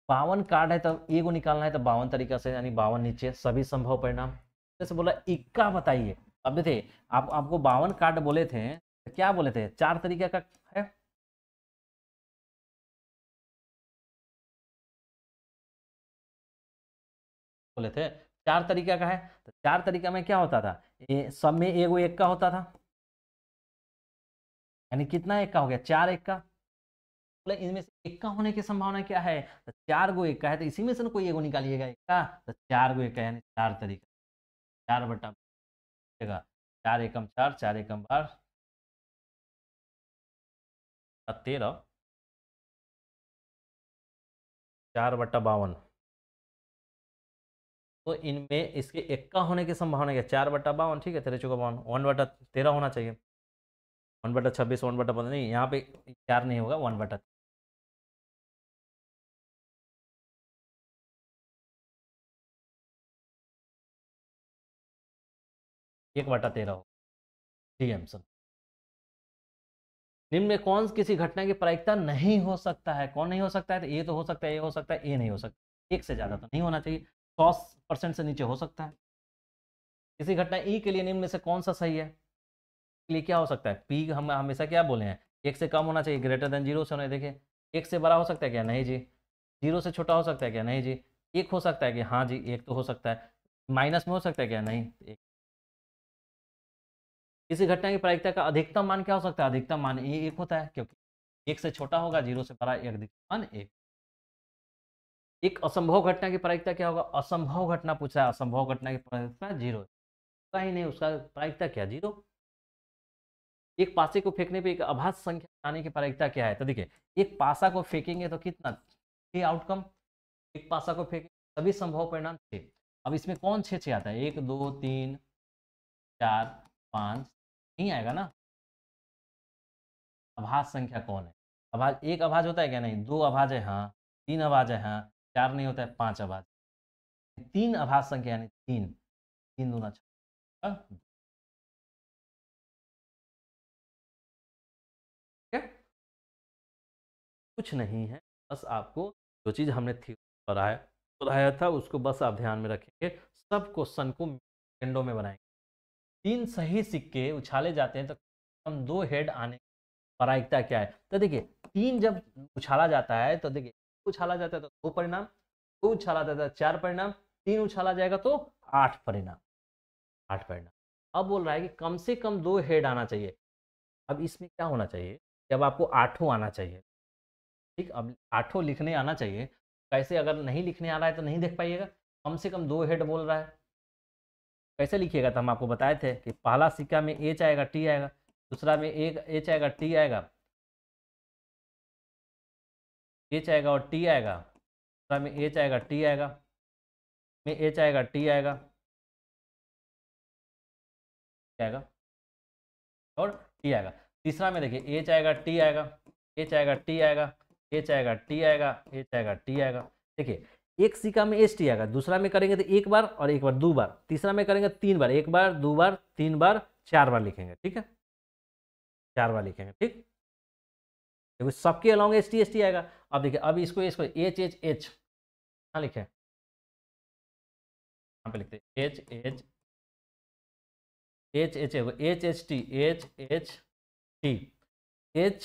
52 कार्ड है तो ए को निकालना है तो 52 तरीका से, यानी 52 नीचे सभी संभव परिणाम। जैसे बोला इक्का बताइए। अब देखिए आपको 52 कार्ड बोले थे तो क्या बोले थे, 4 तरीके का है, बोले थे 4 तरीका का है। तो 4 तरीका में क्या होता था, सब में एगो एक का होता था, यानी कितना एक का हो गया, 4 एक का। बोले इनमें से एक का होने की संभावना क्या है, तो 4 गो एक का है, तो इसी में से ना कोई एगो निकालिएगा एक का, तो 4 गो एक का यानी 4 तरीका, 4/4, 4 एकम 4, 4 एकम 12, 13, 4/52। तो इनमें इसके एक का होने की संभावना क्या, 4/52, ठीक है, 13 चौका 52, 1/13 होना चाहिए। 1/26 1/15 नहीं, यहाँ पे 4 नहीं होगा, 1/, 1/13 हो। ठीक है आंसर। निम्न में कौन किसी घटना की प्रायिकता नहीं हो सकता है? कौन नहीं हो सकता है? तो ये तो हो सकता है, ये हो सकता है, ये नहीं हो सकता। एक से ज्यादा तो नहीं होना चाहिए। 100% से नीचे हो सकता है। किसी घटना ई के लिए निम्न में से कौन सा सही है? के लिए क्या हो सकता है? पी हम हमेशा क्या बोले हैं, एक से कम होना चाहिए, ग्रेटर देन जीरो से होना है। देखिए, एक से बड़ा हो सकता है क्या? नहीं जी। जीरो से छोटा हो सकता है क्या? नहीं जी। एक हो सकता है कि? हाँ जी, एक तो हो सकता है। माइनस में हो सकता है क्या? नहीं। एक। किसी घटना की प्रायिकता का अधिकतम मान क्या हो सकता है? अधिकतम मान ये एक होता है, क्योंकि एक से छोटा होगा, जीरो से बड़ा, एक अधिकतम मान एक। एक असंभव घटना की प्रायिकता क्या होगा? असंभव घटना पूछा है, असंभव घटना की प्रायिकता जीरो। कहीं नहीं, उसका प्रायिकता क्या? जीरो। एक पासे को फेंकने पे एक अभाज्य संख्या आने की प्रायिकता क्या है? तो देखिए, एक पासा को फेंकेंगे तो कितना? 6 आउटकम। एक पासा को फेंकेंगे, सभी संभव परिणाम 6। अब इसमें कौन 6 आता है? 1 2 3 4 5 नहीं आएगा ना। अभाज्य संख्या कौन है? अभाज एक अभाज होता है क्या? नहीं। दो अभाज है, हाँ। तीन अभाज है, हाँ। चार नहीं होता है, पांच अभाज। तीन अभाज्य संख्या यानी तीन। तीन दूना छह। ठीक है, कुछ नहीं है, बस आपको जो चीज़ हमने थी पढ़ाया पढ़ाया था उसको बस आप ध्यान में रखेंगे। सब क्वेश्चन को सेकंडों में बनाएंगे। तीन सही सिक्के उछाले जाते हैं तो हम दो हेड आने की प्रायिकता क्या है? तो देखिए, तीन जब उछाला जाता है तो देखिए, उछाला जाता है तो दो परिणाम, दो उछाला जाता है चार परिणाम, तीन उछाला जाएगा तो आठ परिणाम। आठ परिणाम। अब बोल रहा है कि कम से कम दो हेड आना चाहिए। अब इसमें क्या होना चाहिए कि अब आपको आठों आना चाहिए। ठीक, अब आठों लिखने आना चाहिए। कैसे? अगर नहीं लिखने आ रहा है तो नहीं देख पाइएगा। कम से कम दो हेड बोल रहा है, कैसे लिखिएगा? तो हम आपको बताए थे कि पहला सिक्का में एच आएगा, टी आएगा। दूसरा में एक एच आएगा, टी आएगा। एच आएगा और टी आएगा। दूसरा में एच आएगा, टी आएगा। में एच आएगा, टी आएगा, आएगा और टी आएगा। तीसरा में देखिए, एच आएगा, टी आएगा, एच आएगा, टी आएगा, एच आएगा, टी आएगा, एच आएगा, टी आएगा। देखिए, एक सिक्का में एच टी आएगा। दूसरा में करेंगे तो एक बार और एक बार, दो बार। तीसरा में करेंगे 3 बार, एक बार, दो बार, 3 बार, 4 बार लिखेंगे। ठीक है, 4 बार लिखेंगे। ठीक, देखो सबके अलॉन्ग एच टी आएगा। अब देखिए, अब इसको इसको एच एच एच कहाँ लिखे? यहाँ पे लिखते H H H H H H T H H T H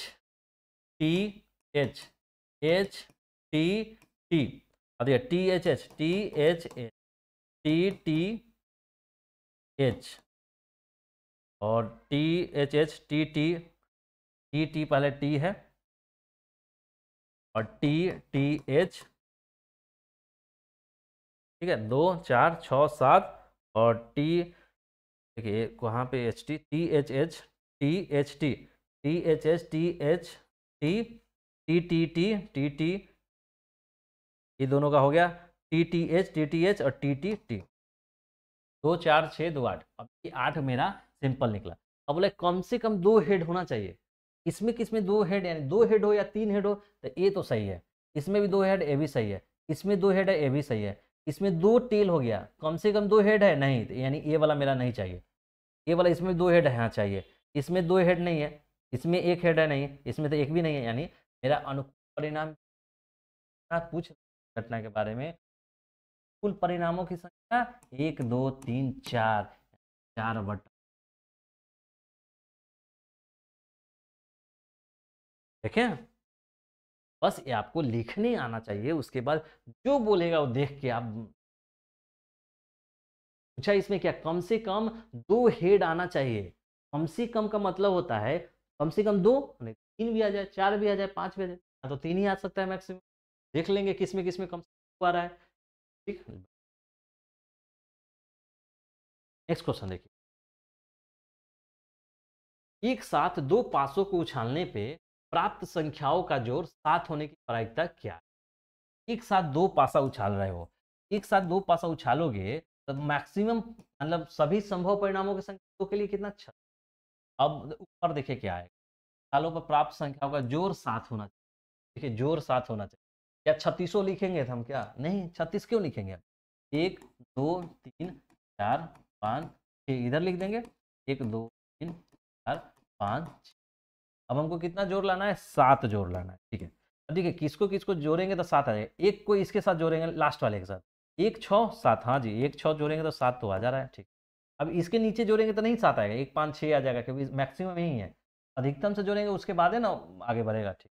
T H H T T. अब देखिए, T H H T H H T T H और T H H T T T T, पहले T है और T T H. ठीक है, 2 4 6 7 और T. देखिए वहाँ पे H T, T H H T H T, T H H T H T, T T T T T, ये दोनों का हो गया। टी टी एच और टी टी टी। 2 4 6 2 8। अब ये 8 मेरा सिंपल निकला। अब बोले कम से कम दो हेड होना चाहिए। इसमें किसमें दो हेड, यानी दो हेड हो या तीन हेड हो तो ये तो सही है। इसमें भी दो हेड, ये भी सही है। इसमें दो हेड है, ये भी सही है। इसमें दो टेल हो गया, कम से कम दो हेड है नहीं, तो यानी ये वाला मेरा नहीं चाहिए। ये वाला, इसमें दो हेड है, हाँ चाहिए। इसमें दो हेड नहीं है, इसमें एक हेड है, नहीं इसमें तो एक भी नहीं है, यानी मेरा अनुकूल परिणाम पूछ घटना के बारे में। कुल परिणामों की संख्या 1 2 3 4, 4/, देखें। बस ये आपको लिखने आना चाहिए, उसके बाद जो बोलेगा वो देख के आप पूछा। इसमें क्या, कम से कम दो हेड आना चाहिए। कम से कम का मतलब होता है कम से कम दो, नहीं तीन भी आ जाए, चार भी आ जाए, पांच भी आ जाए, तो तीन ही आ सकता है मैक्सिमम। देख लेंगे किसमें किसमें कम से आ रहा है। ठीक, नेक्स्ट क्वेश्चन देखिए। एक साथ दो पासों को उछालने पे प्राप्त संख्याओं का जोड़ 7 होने की प्रायिकता क्या है? एक साथ दो पासा उछाल रहे हो, एक साथ दो पासा उछालोगे तो मैक्सिमम मतलब सभी संभव परिणामों की संख्या के लिए कितना? 6। अब ऊपर देखिए क्या है, सालों पर प्राप्त संख्याओं का जोड़ 7 होना चाहिए। देखिए जोड़ 7 होना चाहिए। क्या 3600 लिखेंगे हम? क्या नहीं, 36 क्यों लिखेंगे? 1 2 3 4 5 6 इधर लिख देंगे, 1 2 3 4 5 6। अब हमको कितना जोड़ लाना है? 7 जोड़ लाना है, ठीक है। अब देखिए किसको किसको जोड़ेंगे तो 7 आ जाएगा। एक को इसके साथ जोड़ेंगे, लास्ट वाले के साथ, 1 6 7, हाँ जी 1 6 जोड़ेंगे तो 7 तो आ जा रहा है, ठीक। अब इसके नीचे जोड़ेंगे तो नहीं 7 आएगा, 1 5 6 आ जाएगा, क्योंकि मैक्सिमम यही है। अधिकतम से जोड़ेंगे उसके बाद है ना आगे बढ़ेगा, ठीक।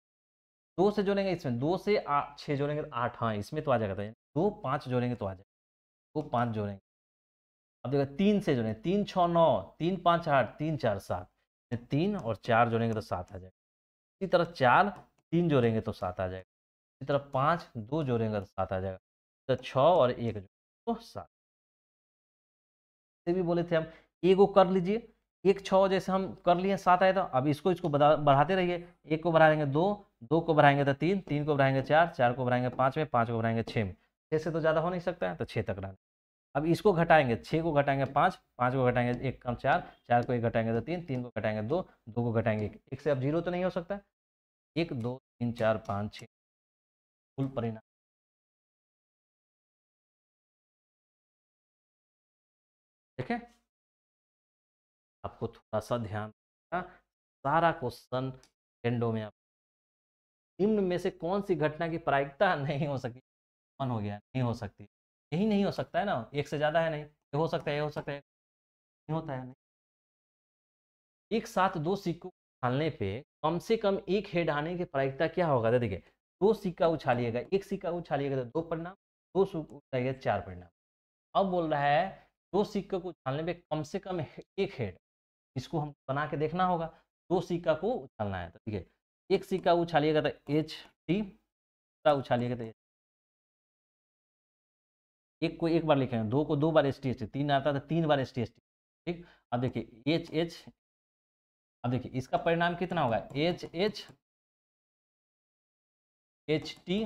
2 से जोड़ेंगे इसमें, 2 से 6 जोड़ेंगे तो 8, हाँ इसमें तो आ जाएगा। 2 5 जोड़ेंगे तो आ जाएगा, 2 5 जोड़ेंगे। अब देखो 3 से जोड़ेंगे, 3 6 9, 3 5 8, 3 4 7, 3 और 4 जोड़ेंगे तो 7 आ जाएगा। इसी तरह 4 3 जोड़ेंगे तो 7 आ जाएगा। इसी तरह 5 2 जोड़ेंगे तो 7 आ जाएगा। तो 6 और 1 जोड़ेंगे तो 7। से भी बोले थे हम, ए को कर लीजिए, 1 6 जैसे हम कर लिए 7 आया था। अब इसको इसको बढ़ाते रहिए, 1 को बढ़ाएंगे 2, 2 को बढ़ाएंगे तो 3, 3 को बढ़ाएंगे 4, 4 को बढ़ाएंगे 5 में, 5 को बढ़ाएंगे 6 में। 6 से तो ज़्यादा हो नहीं सकता है, तो 6 तक रहना। अब इसको घटाएंगे, 6 को घटाएंगे 5, 5 को घटाएंगे 1 कम 4, 4 को 1 घटाएंगे तो 3, 3 को घटाएंगे 2, 2 को घटाएंगे 1, 1 से अब 0 तो नहीं हो सकता। 1 2 3 4 5 6 कुल परिणाम। देखें, आपको थोड़ा सा ध्यान रखना, सारा क्वेश्चन एंडो में आप निम्न में से कौन सी घटना की प्रायिकता नहीं हो सकती? मन हो गया, नहीं हो सकती, यही नहीं हो सकता है ना, एक से ज्यादा है नहीं, ये हो सकता है, ये हो सकता है, नहीं होता है नहीं। एक साथ दो सिक्कों को उछालने पे कम से कम एक हेड आने की प्रायिकता क्या होगा? तो देखिए, दो सिक्का उछालिएगा, एक सिक्का उछालिएगा तो 2 परिणाम, 2 सिक्का उछालिएगा 4 परिणाम। अब बोल रहा है दो सिक्के को उछालने पे कम से कम एक हेड, इसको हम बना के देखना होगा। दो सिक्का को उछालना है तो ठीक है, एक सिक्का उछालिएगा तो एच टी, उछालिएगा तो एक को एक बार लिखेंगे, दो को 2 बार एस टी एस टी, 3 आता है तो 3 बार एस टी एस टी, ठीक। अब देखिए एच एच, अब देखिए इसका परिणाम कितना होगा? H H H T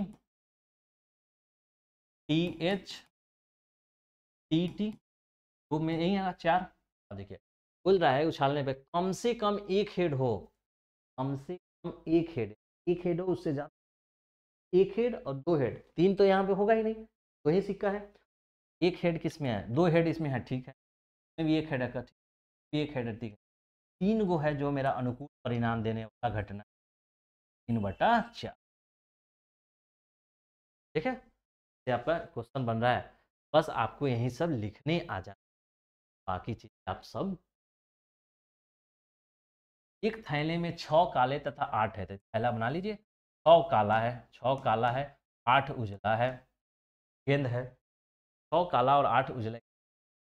T H T T, तो में यही आएगा 4। अब देखिए बोल रहा है उछालने पे कम से कम एक हेड हो, कम से कम एक हेड, एक हेड हो उससे ज्यादा, एक हेड और 2 हेड, 3 तो यहाँ पे होगा ही नहीं, तो ही सिक्का है। एक हेड किस में है? 2 हेड इसमें है, ठीक है, इसमें भी एक हेड है, ठीक, भी एक हेड है, ठीक है। 3 गो है जो मेरा अनुकूल परिणाम देने वाला घटना, 3/4, ठीक है। ये आपका क्वेश्चन बन रहा है, बस आपको यही सब लिखने आ जाए, बाकी चीज आप सब। एक थैले में 6 काले तथा 8 है, तो थैला बना लीजिए। 6 काला है, 6 काला है, 8 उजला है, गेंद है, 6 काला और 8 उजला।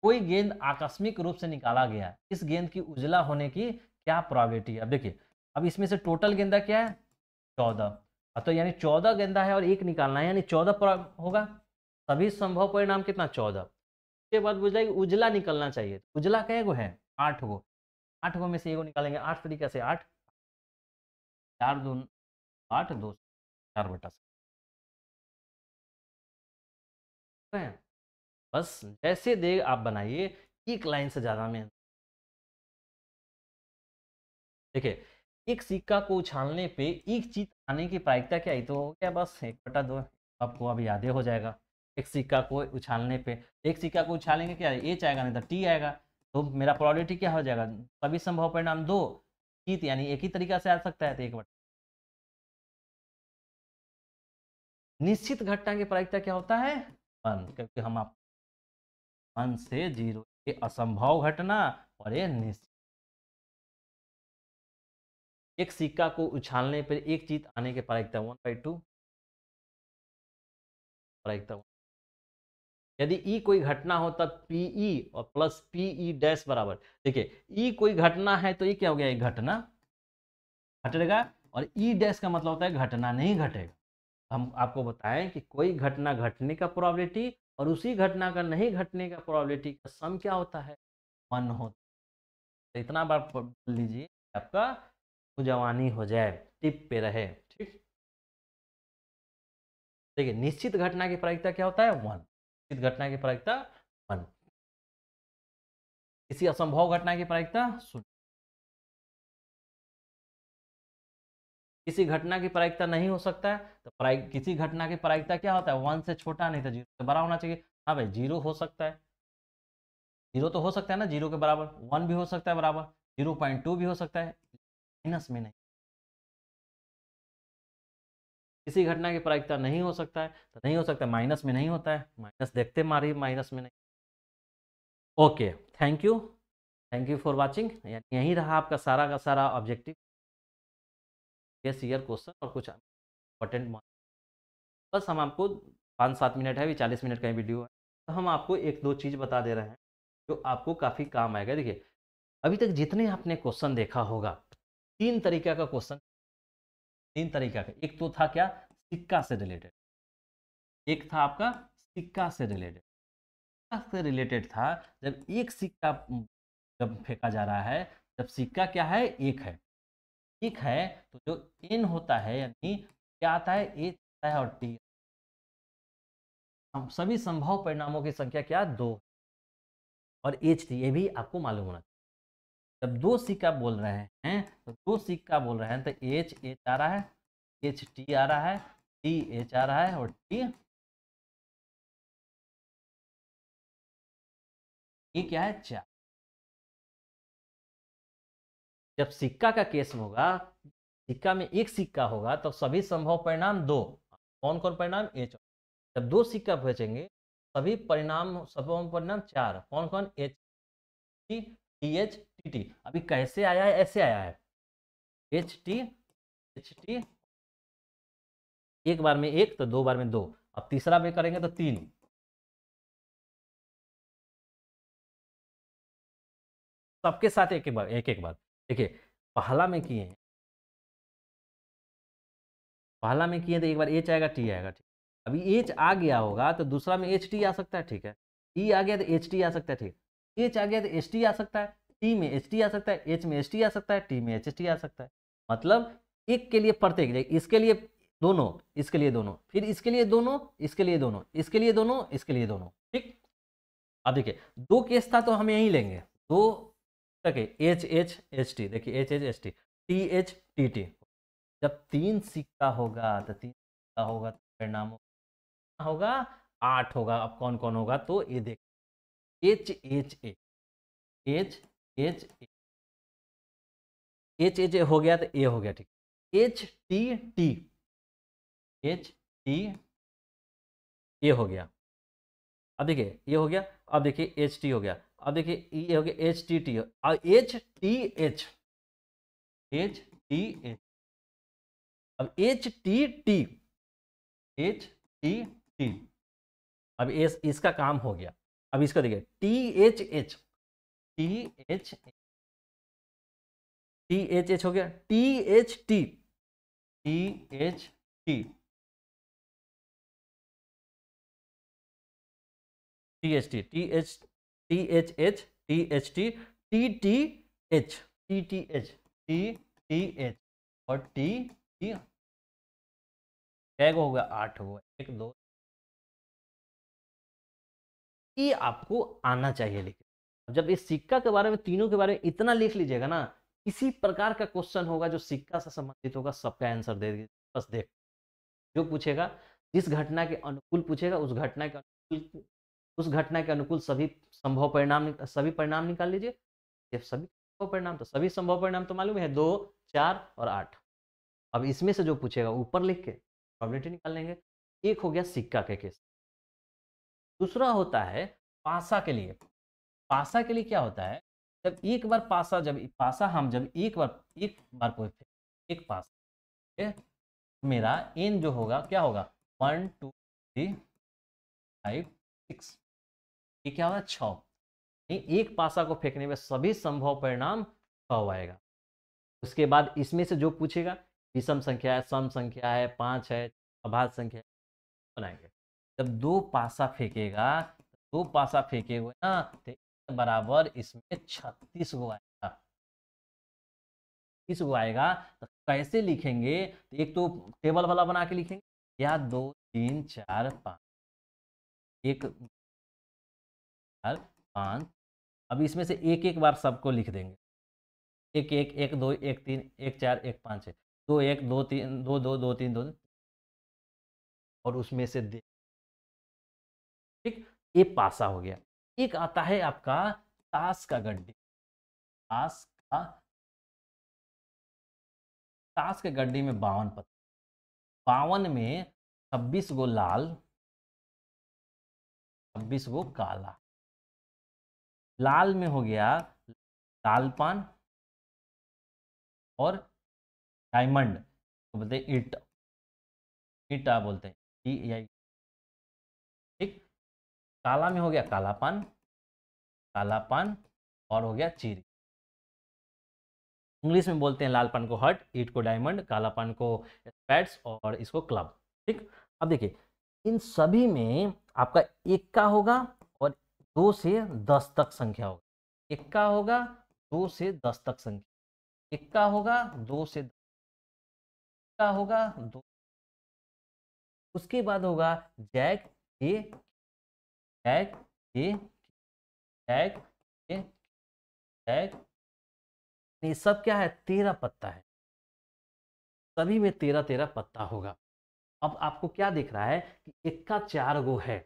कोई गेंद आकस्मिक रूप से निकाला गया, इस गेंद की उजला होने की क्या प्रोबेबिलिटी है? अब देखिए, अब इसमें से टोटल गेंदा क्या है? 14। तो यानी 14 गेंदा है और एक निकालना है, यानी 14 होगा। सभी संभव परिणाम कितना? 14। उसके बाद बुझ जाएगी उजला निकलना चाहिए, उजला कै गो है? 8 गो, 8 गो में से एगो निकालेंगे, 8 तरीके से 8, 4 2 8, 2 4/7 है। बस जैसे देख आप बनाइए, एक लाइन से ज्यादा में। देखिए, एक सिक्का को उछालने पे एक चीज आने की प्रायिकता क्या है? तो हो गया बस 1/2, आपको अब याद हो जाएगा। एक सिक्का को उछालने पे, एक सिक्का को उछालेंगे क्या? एच आएगा नहीं तो टी आएगा, तो मेरा प्रोबेबिलिटी क्या हो जाएगा? सभी संभव परिणाम 2, जीत यानी एक ही तरीका से आ सकता है, तो 1/। निश्चित घटना की प्रायिकता क्या होता है? 1, क्योंकि हम आप 1 से 0, ये असंभव घटना और ये निश्चित। एक सिक्का को उछालने पर एक जीत आने की प्रायिकता 1/2, प्रायिकता। यदि ई कोई घटना हो तब पीई और प्लस पीई डैश बराबर। देखिए ई कोई घटना है तो ये क्या हो गया? एक घटना घटेगा, और ई डैश का मतलब होता है घटना नहीं घटेगा। हम आपको बताएं कि कोई घटना घटने का प्रोबेबिलिटी और उसी घटना का नहीं घटने का प्रोबेबिलिटी का सम क्या होता है? 1 होता है। तो इतना बार पढ़ लीजिए, आपका जवानी हो जाए, टिप पे रहे, ठीक। देखिए निश्चित घटना की प्रायिकता क्या होता है? 1, निश्चित घटना की प्रायिकता 1, किसी असंभव घटना की प्रायिकता 0। किसी घटना की प्रायिकता नहीं हो सकता है, तो किसी घटना की प्रायिकता क्या होता है, 1 से छोटा नहीं तो 0 से बड़ा होना चाहिए। हाँ भाई, 0 हो सकता है, 0 तो हो सकता है ना, 0 के बराबर, 1 भी हो सकता है बराबर, 0.2 भी हो सकता है, माइनस में नहीं। किसी घटना की प्रायिकता नहीं हो सकता है तो नहीं हो सकता, माइनस में नहीं होता है, माइनस देखते मारिए, माइनस में नहीं। Okay, thank you, thank you for watching. यही रहा आपका सारा का सारा ऑब्जेक्टिव, गेस ईयर क्वेश्चन और कुछ इंपॉर्टेंट। बस हम आपको 5-7 मिनट है, अभी 40 मिनट का वीडियो है, तो हम आपको एक दो चीज़ बता दे रहे हैं जो आपको काफ़ी काम आएगा। देखिए, अभी तक जितने आपने क्वेश्चन देखा होगा, 3 तरीका का क्वेश्चन, 3 तरीका का। एक तो था क्या, सिक्का से रिलेटेड, एक था आपका सिक्का से रिलेटेड। सिक्का से रिलेटेड था जब एक सिक्का जब फेंका जा रहा है, जब सिक्का क्या है, एक है, एक है, तो जो एन होता है, यानी क्या आता है, ए आता है और टी, हम सभी संभव परिणामों की संख्या क्या, 2, और एच थी, ये भी आपको मालूम होना चाहिए। जब 2 सिक्का बोल रहे हैं, तो 2 सिक्का बोल रहे हैं, तो एच एच आ रहा है, एच टी आ रहा है, टी एच आ रहा है, और टी ये क्या है, 4। जब सिक्का का केस में होगा, सिक्का में एक सिक्का होगा, तो सभी संभव परिणाम 2, कौन कौन परिणाम, एच। जब 2 सिक्का बचेंगे, सभी परिणाम, संभव परिणाम 4, कौन कौन, H T, T H, T T. अभी कैसे आया है, ऐसे आया है, एच टी, एच टी, एक बार में एक, तो 2 बार में 2, अब तीसरा में करेंगे तो 3। सबके साथ एक एक बार, एक एक बार। देखिए, पहला में किए हैं, पहला में किए तो एक बार एच आएगा, टी आएगा, ठीक। अभी एच आ गया होगा तो दूसरा में एच टी आ सकता है, ठीक है। ई आ गया तो एच टी आ सकता है, ठीक। एच आ गया तो एच टी आ सकता है, टी में एच टी आ सकता है, एच में एच टी आ सकता है, टी में एच टी आ सकता है। मतलब एक के लिए प्रत्येक, इसके लिए दोनों, इसके लिए दोनों, फिर इसके लिए दोनों, इसके लिए दोनों, इसके लिए दोनों, इसके लिए दोनों, ठीक। अब देखिए, 2 केस था तो हम यही लेंगे, 2 देखिए, एच एच एच टी, देखिए H H H T, T H T T. जब 3 सिक्का होगा, तो 3 सिक्का होगा तो परिणाम होगा 8 होगा। अब कौन कौन होगा, तो ये देख, H H A, H H A, H H A हो गया तो ए हो गया, ठीक। H T T, H T A हो गया। अब देखिए ये हो गया, अब देखिए एच टी हो गया, अब देखिए ये हो गया एच टी टी, और H T H, H T H. अब H T T, H T T, अब इसका काम हो गया। अब इसका देखिए, T H H, T H, T H H हो गया, T H T, T H T, T H T, T H, T H H, T H T, T T H, T T H, T T H, और T T, कैग हो गया, 8 हो गया, 1 2। ये आपको आना चाहिए लिखना। जब इस सिक्का के बारे में, तीनों के बारे में इतना लिख लीजिएगा ना, इसी प्रकार का क्वेश्चन होगा जो सिक्का से संबंधित होगा, सबका आंसर दे दीजिए। बस देख, जो पूछेगा, जिस घटना के अनुकूल पूछेगा, उस घटना के अनुकूल, उस घटना के अनुकूल सभी संभव परिणाम, सभी परिणाम निकाल लीजिए। ये सभी संभव परिणाम, तो सभी संभव परिणाम तो मालूम है, 2, 4 और 8। अब इसमें से जो पूछेगा ऊपर लिख के प्रोबेबिलिटी निकाल लेंगे। एक हो गया सिक्का के केस। दूसरा होता है पासा के लिए। पासा के लिए क्या होता है, जब एक बार पासा, जब पासा हम जब एक बार कोई एक पास, ठीक है? मेरा एन जो होगा क्या होगा, 1 2 3 5 6, ये क्या होगा, 6। एक पासा को फेंकने में सभी संभव परिणाम 6 आएगा। उसके बाद इसमें से जो पूछेगा, विषम संख्या है, सम संख्या है, 5 है, अभाज्य संख्या है, बनाएंगे। जब 2 पासा फेंकेगा, 2 पासा फेंके हुए ना, तो बराबर इसमें 36 गो आएगा, 30 गो आएगा। तो कैसे लिखेंगे, तो एक तो टेबल वाला बना के लिखेंगे, या 2 3 4 5, 1 4 5। अब इसमें से एक एक बार सबको लिख देंगे, 1 1 1 2 1 3 1 4 1 5 है। दो एक दो तीन दो दो दो तीन दो, और उसमें से दे, ठीक, ये पासा हो गया। एक आता है आपका ताश का गड्डी। ताश का, ताश के गड्डी में 52 पत्ते, 52 में 26 गो लाल, 26 गो काला। लाल में हो गया लाल पान और डायमंड, तो बोलते हैं ईट, ईटा बोलते हैं, ठीक। काला में हो गया काला पान, काला पान, और हो गया चीरी। इंग्लिश में बोलते हैं लाल पान को हर्ट, ईट को डायमंड, काला पान को स्पैड्स, और इसको क्लब, ठीक। अब देखिए इन सभी में आपका इक्का होगा और 2 से 10 तक संख्या होगा। इक्का होगा 2 से 10 तक संख्या, इक्का होगा 2 से 10, इक्का होगा 2, उसके बाद होगा जैक ए, जैक ए, जैक ए, जैक, ये सब क्या है, 13 पत्ता है, सभी में 13 13 पत्ता होगा। अब आपको क्या दिख रहा है कि इक्का 4 गो है,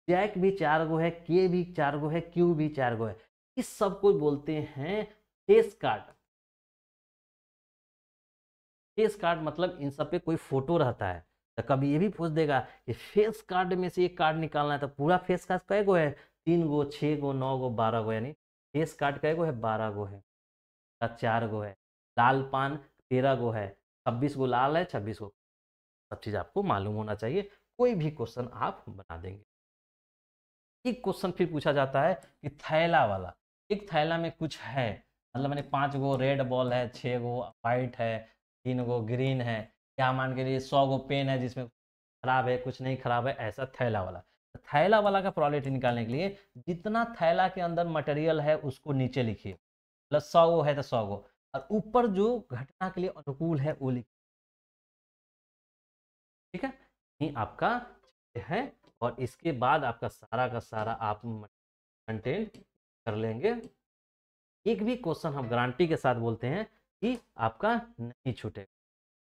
जैक भी 4 गो है, के भी 4 गो है, क्यू भी 4 गो है। इस सब को बोलते हैं फेस कार्ड। फेस कार्ड मतलब इन सब पे कोई फोटो रहता है। तो कभी ये भी पूछ देगा कि फेस कार्ड में से एक कार्ड निकालना है, तो पूरा फेस कार्ड कै गो है, 3 गो, 6 गो, 9 गो, 12 गो, यानी फेस कार्ड कै गो है, 12 गो है, 4 गो है। लाल पान 13 गो है, 26 गो लाल है, 26 गो, सब चीज़ आपको मालूम होना चाहिए, कोई भी क्वेश्चन आप बना देंगे। एक क्वेश्चन फिर पूछा जाता है कि थैला वाला, एक थैला में कुछ है, मतलब मैंने 5 गो रेड बॉल है, 6 गो वाइट है, 3 गो ग्रीन है, या मान के लिए 100 गो पेन है जिसमें खराब है कुछ नहीं खराब है, ऐसा थैला वाला। तो थैला वाला का प्रोबेबिलिटी निकालने के लिए जितना थैला के अंदर मटेरियल है उसको नीचे लिखिए, प्लस 100 गो है तो 100 गो, और ऊपर जो घटना के लिए अनुकूल है वो लिखिए, ठीक है। ये आपका है, और इसके बाद आपका सारा का सारा आप कंटेंट कर लेंगे। एक भी क्वेश्चन हम गारंटी के साथ बोलते हैं कि आपका नहीं छूटेगा।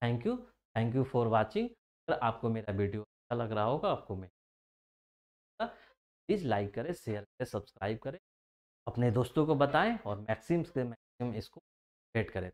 Thank you, thank you for watching. अगर आपको मेरा वीडियो अच्छा लग रहा होगा, आपको मैं प्लीज़ लाइक करें, शेयर करें, सब्सक्राइब करें, अपने दोस्तों को बताएं, और मैक्सिमम से मैक्सिमम इसको शेयर करें।